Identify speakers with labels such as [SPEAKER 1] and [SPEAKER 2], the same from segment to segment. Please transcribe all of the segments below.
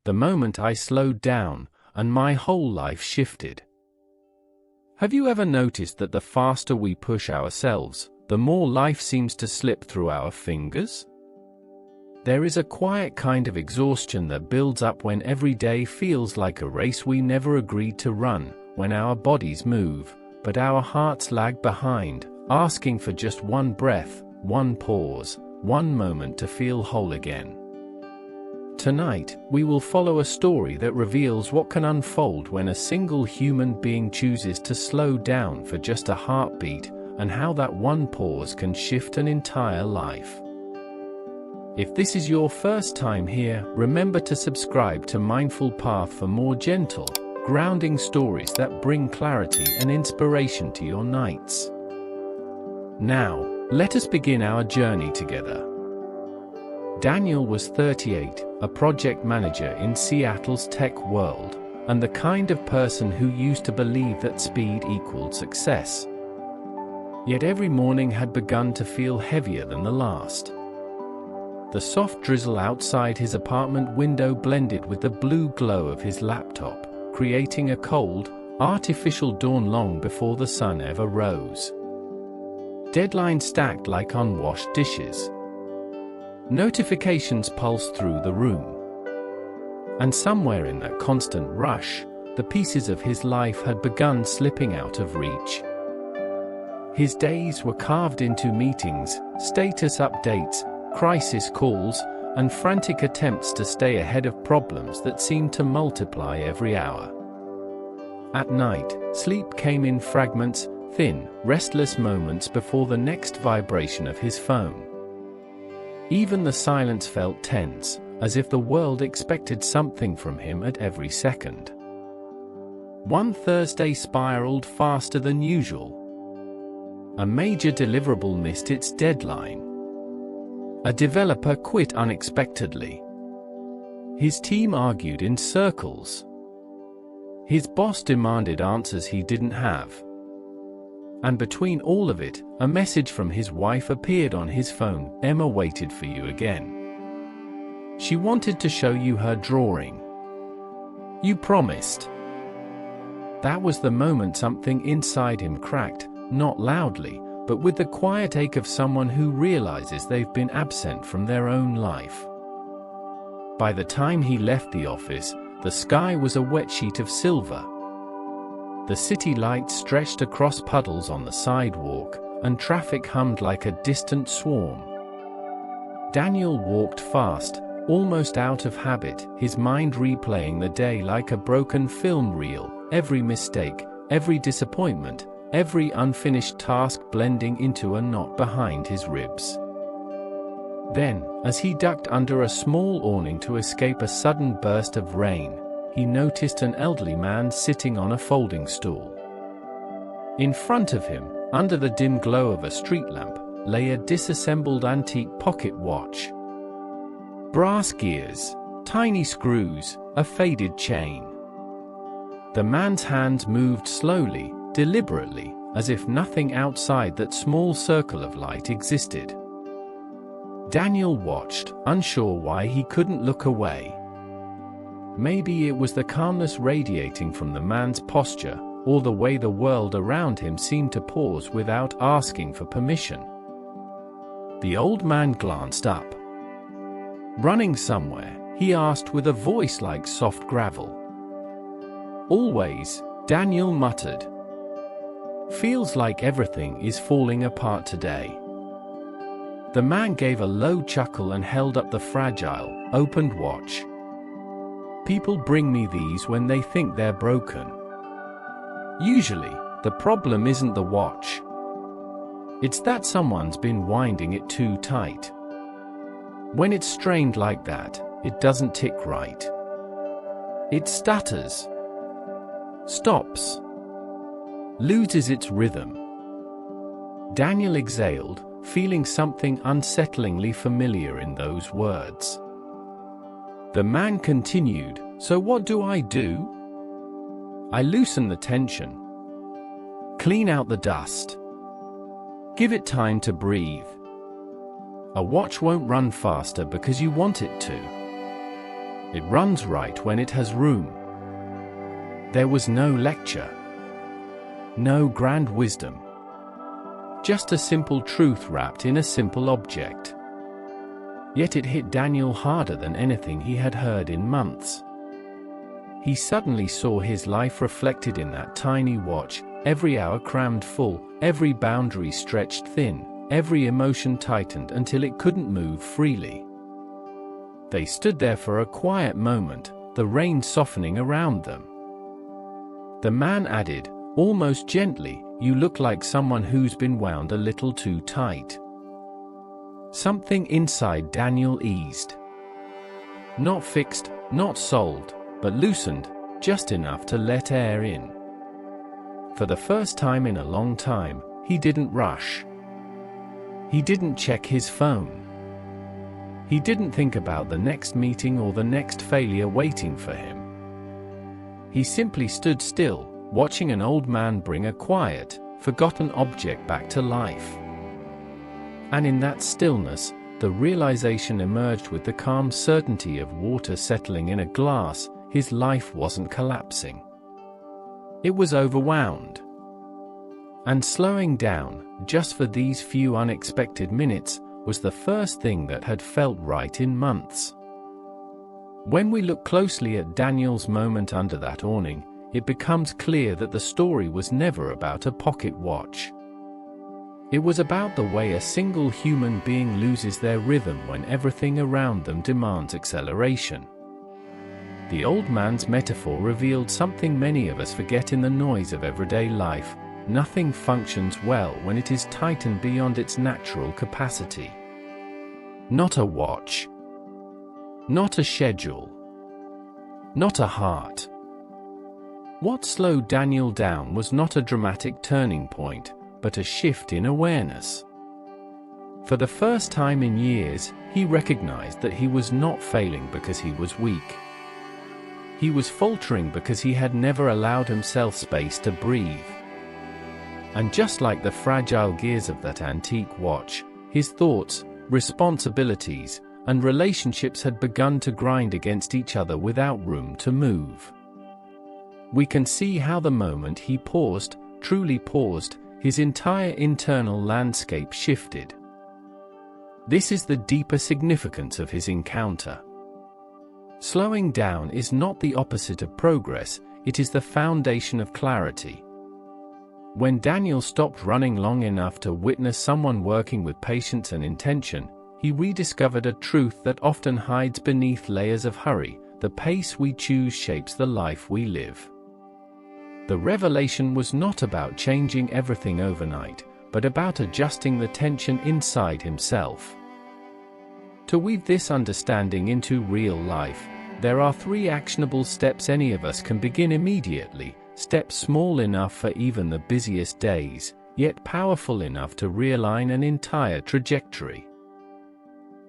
[SPEAKER 1] the moment I slowed down, and my whole life shifted. Have you ever noticed that the faster we push ourselves, the more life seems to slip through our fingers? There is a quiet kind of exhaustion that builds up when every day feels like a race we never agreed to run, when our bodies move, but our hearts lag behind, asking for just one breath, one pause, one moment to feel whole again. Tonight, we will follow a story that reveals what can unfold when a single human being chooses to slow down for just a heartbeat, and how that one pause can shift an entire life. If this is your first time here, remember to subscribe to Mindful Path for more gentle, grounding stories that bring clarity and inspiration to your nights. Now, let us begin our journey together. Daniel was 38, a project manager in Seattle's tech world, and the kind of person who used to believe that speed equaled success. Yet every morning had begun to feel heavier than the last. The soft drizzle outside his apartment window blended with the blue glow of his laptop, creating a cold, artificial dawn long before the sun ever rose. Deadlines stacked like unwashed dishes. Notifications pulsed through the room. And somewhere in that constant rush, the pieces of his life had begun slipping out of reach. His days were carved into meetings, status updates, crisis calls, and frantic attempts to stay ahead of problems that seemed to multiply every hour. At night, sleep came in fragments, thin, restless moments before the next vibration of his phone. Even the silence felt tense, as if the world expected something from him at every second. One Thursday spiraled faster than usual. A major deliverable missed its deadline. A developer quit unexpectedly. His team argued in circles. His boss demanded answers he didn't have. And between all of it, a message from his wife appeared on his phone: "Emma waited for you again. She wanted to show you her drawing. You promised." That was the moment something inside him cracked, not loudly, but with the quiet ache of someone who realizes they've been absent from their own life. By the time he left the office, the sky was a wet sheet of silver. The city lights stretched across puddles on the sidewalk, and traffic hummed like a distant swarm. Daniel walked fast, almost out of habit, his mind replaying the day like a broken film reel, every mistake, every disappointment, every unfinished task blending into a knot behind his ribs. Then, as he ducked under a small awning to escape a sudden burst of rain, he noticed an elderly man sitting on a folding stool. In front of him, under the dim glow of a street lamp, lay a disassembled antique pocket watch. Brass gears, tiny screws, a faded chain. The man's hands moved slowly, deliberately, as if nothing outside that small circle of light existed. Daniel watched, unsure why he couldn't look away. Maybe it was the calmness radiating from the man's posture, or the way the world around him seemed to pause without asking for permission. The old man glanced up. "Running somewhere?" he asked with a voice like soft gravel. "Always," Daniel muttered. "Feels like everything is falling apart today." The man gave a low chuckle and held up the fragile, opened watch. "People bring me these when they think they're broken. Usually, the problem isn't the watch. It's that someone's been winding it too tight. When it's strained like that, it doesn't tick right. It stutters, stops, loses its rhythm." Daniel exhaled, feeling something unsettlingly familiar in those words. The man continued, "So what do I do? I loosen the tension. Clean out the dust. Give it time to breathe. A watch won't run faster because you want it to. It runs right when it has room. There was no lecture, no grand wisdom, just a simple truth wrapped in a simple object. Yet it hit Daniel harder than anything he had heard in months. He suddenly saw his life reflected in that tiny watch, every hour crammed full, every boundary stretched thin, every emotion tightened until it couldn't move freely. They stood there for a quiet moment, the rain softening around them. The man added, almost gently, "You look like someone who's been wound a little too tight." Something inside Daniel eased. Not fixed, not solved, but loosened, just enough to let air in. For the first time in a long time, he didn't rush. He didn't check his phone. He didn't think about the next meeting or the next failure waiting for him. He simply stood still, watching an old man bring a quiet, forgotten object back to life. And in that stillness, the realization emerged with the calm certainty of water settling in a glass. His life wasn't collapsing. It was overwhelmed. And slowing down, just for these few unexpected minutes, was the first thing that had felt right in months. When we look closely at Daniel's moment under that awning, it becomes clear that the story was never about a pocket watch. It was about the way a single human being loses their rhythm when everything around them demands acceleration. The old man's metaphor revealed something many of us forget in the noise of everyday life. Nothing functions well when it is tightened beyond its natural capacity. Not a watch. Not a schedule. Not a heart. What slowed Daniel down was not a dramatic turning point, but a shift in awareness. For the first time in years, he recognized that he was not failing because he was weak. He was faltering because he had never allowed himself space to breathe. And just like the fragile gears of that antique watch, his thoughts, responsibilities, and relationships had begun to grind against each other without room to move. We can see how the moment he paused, truly paused, his entire internal landscape shifted. This is the deeper significance of his encounter. Slowing down is not the opposite of progress, it is the foundation of clarity. When Daniel stopped running long enough to witness someone working with patience and intention, he rediscovered a truth that often hides beneath layers of hurry: the pace we choose shapes the life we live. The revelation was not about changing everything overnight, but about adjusting the tension inside himself. To weave this understanding into real life, there are 3 actionable steps any of us can begin immediately, steps small enough for even the busiest days, yet powerful enough to realign an entire trajectory.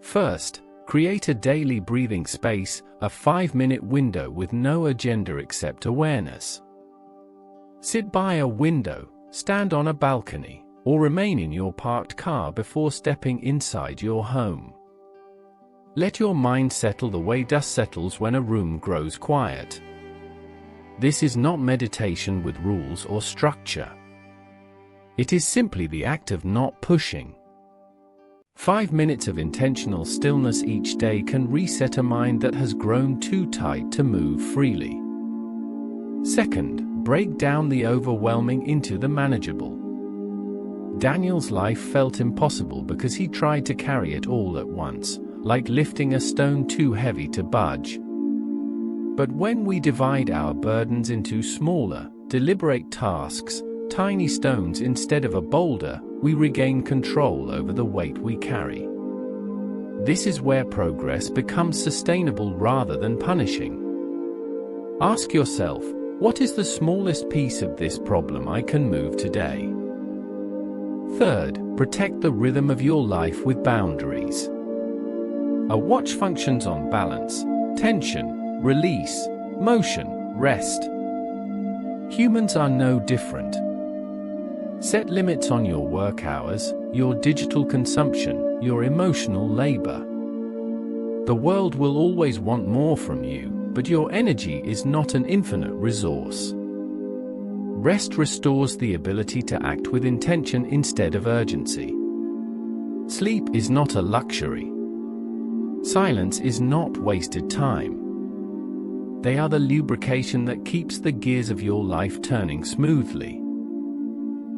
[SPEAKER 1] First, create a daily breathing space, a 5-minute window with no agenda except awareness. Sit by a window, stand on a balcony, or remain in your parked car before stepping inside your home. Let your mind settle the way dust settles when a room grows quiet. This is not meditation with rules or structure. It is simply the act of not pushing. 5 minutes of intentional stillness each day can reset a mind that has grown too tight to move freely. Second, break down the overwhelming into the manageable. Daniel's life felt impossible because he tried to carry it all at once, like lifting a stone too heavy to budge. But when we divide our burdens into smaller, deliberate tasks, tiny stones instead of a boulder, we regain control over the weight we carry. This is where progress becomes sustainable rather than punishing. Ask yourself, what is the smallest piece of this problem I can move today? Third, protect the rhythm of your life with boundaries. A watch functions on balance, tension, release, motion, rest. Humans are no different. Set limits on your work hours, your digital consumption, your emotional labor. The world will always want more from you, but your energy is not an infinite resource. Rest restores the ability to act with intention instead of urgency. Sleep is not a luxury. Silence is not wasted time. They are the lubrication that keeps the gears of your life turning smoothly.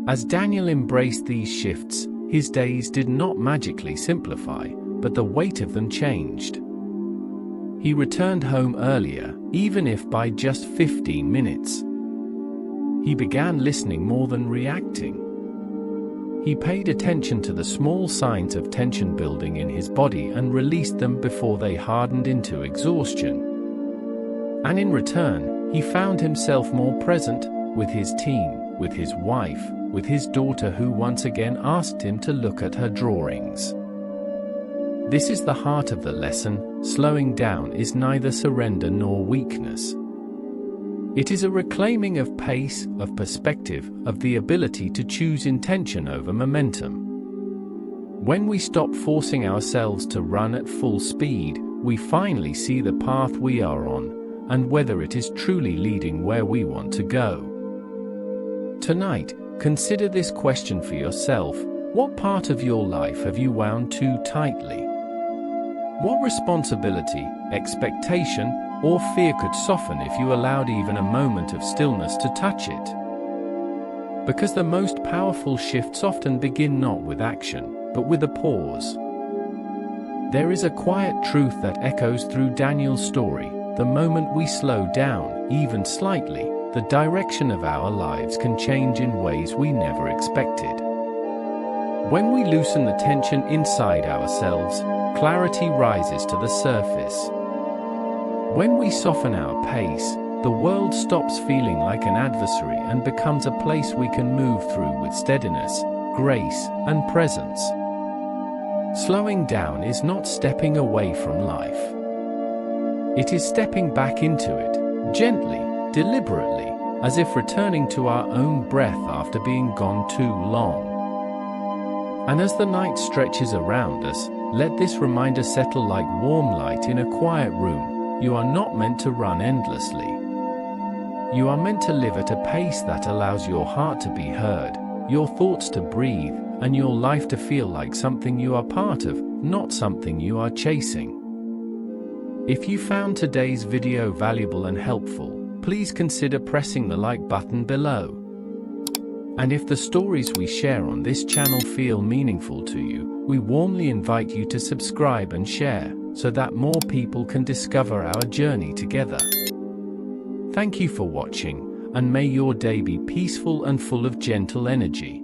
[SPEAKER 1] As Daniel embraced these shifts, his days did not magically simplify, but the weight of them changed. He returned home earlier, even if by just 15 minutes. He began listening more than reacting. He paid attention to the small signs of tension building in his body and released them before they hardened into exhaustion. And in return, he found himself more present with his team, with his wife, with his daughter who once again asked him to look at her drawings. This is the heart of the lesson: slowing down is neither surrender nor weakness. It is a reclaiming of pace, of perspective, of the ability to choose intention over momentum. When we stop forcing ourselves to run at full speed, we finally see the path we are on, and whether it is truly leading where we want to go. Tonight, consider this question for yourself: what part of your life have you wound too tightly? What responsibility, expectation, or fear could soften if you allowed even a moment of stillness to touch it? Because the most powerful shifts often begin not with action, but with a pause. There is a quiet truth that echoes through Daniel's story: the moment we slow down, even slightly, the direction of our lives can change in ways we never expected. When we loosen the tension inside ourselves, clarity rises to the surface. When we soften our pace, the world stops feeling like an adversary and becomes a place we can move through with steadiness, grace, and presence. Slowing down is not stepping away from life. It is stepping back into it, gently, deliberately, as if returning to our own breath after being gone too long. And as the night stretches around us, let this reminder settle like warm light in a quiet room: you are not meant to run endlessly. You are meant to live at a pace that allows your heart to be heard, your thoughts to breathe, and your life to feel like something you are part of, not something you are chasing. If you found today's video valuable and helpful, please consider pressing the like button below. And if the stories we share on this channel feel meaningful to you, we warmly invite you to subscribe and share, so that more people can discover our journey together. Thank you for watching, and may your day be peaceful and full of gentle energy.